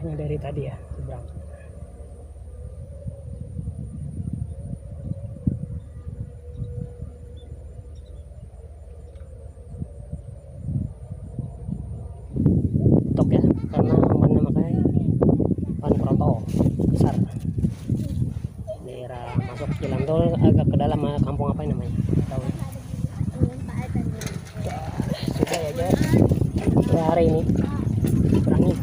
arahnya dari tadi ya seberang. Tok ya, karena bannya makanya ban kroto besar. Daerah masuk jalan tol agak ke dalam kampung apa ini namanya? Tahu? Sudah ya guys. Ya, hari ini berangin.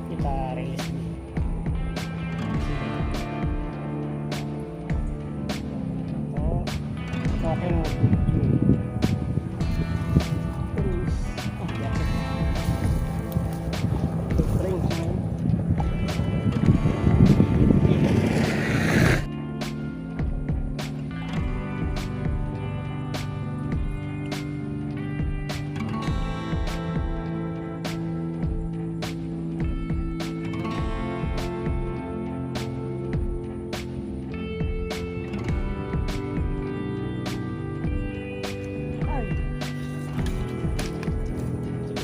Kita rilis nih. Oh, KM 7 terus ya kering kan.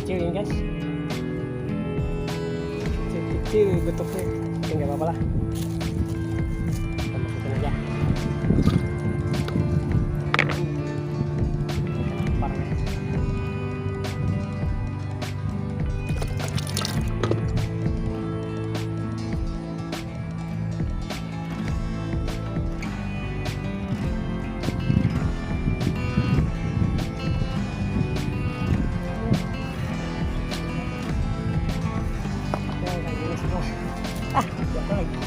Kecil ya guys, kecil bentuknya, tapi nggak apa-apa lah, kita masukin aja. Jatuh lagi.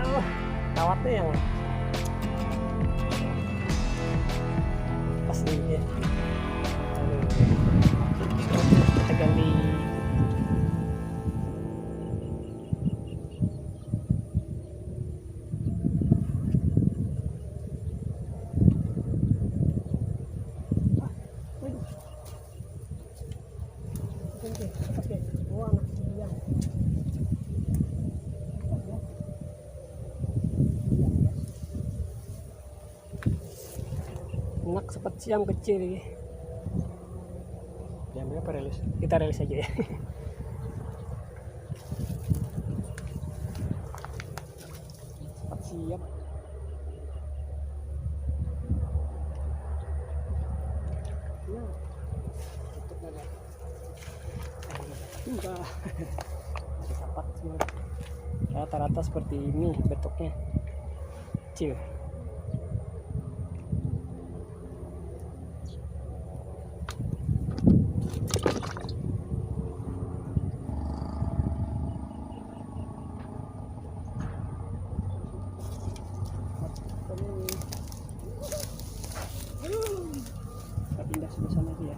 Aduh, kawatnya yang pas ini ya. Kita ganti. Enak seperti yang kecil ini. Diambil apa rilis? Kita rilis aja ya. Cepat siap. Nah, tutup lagi. Enggak. Ada kapak semua. Rata-rata seperti ini bentuknya. Kecil. Kita pindah sebelah sana aja ya.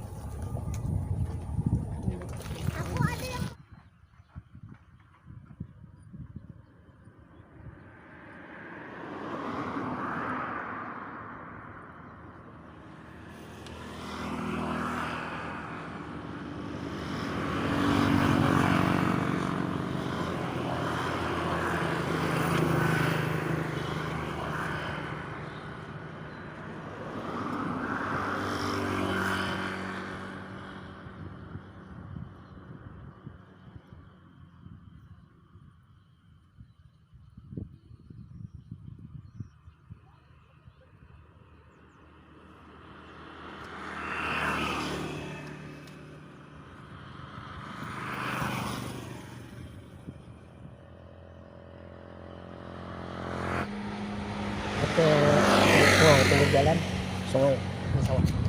ke pinggir jalan sungai di sawah.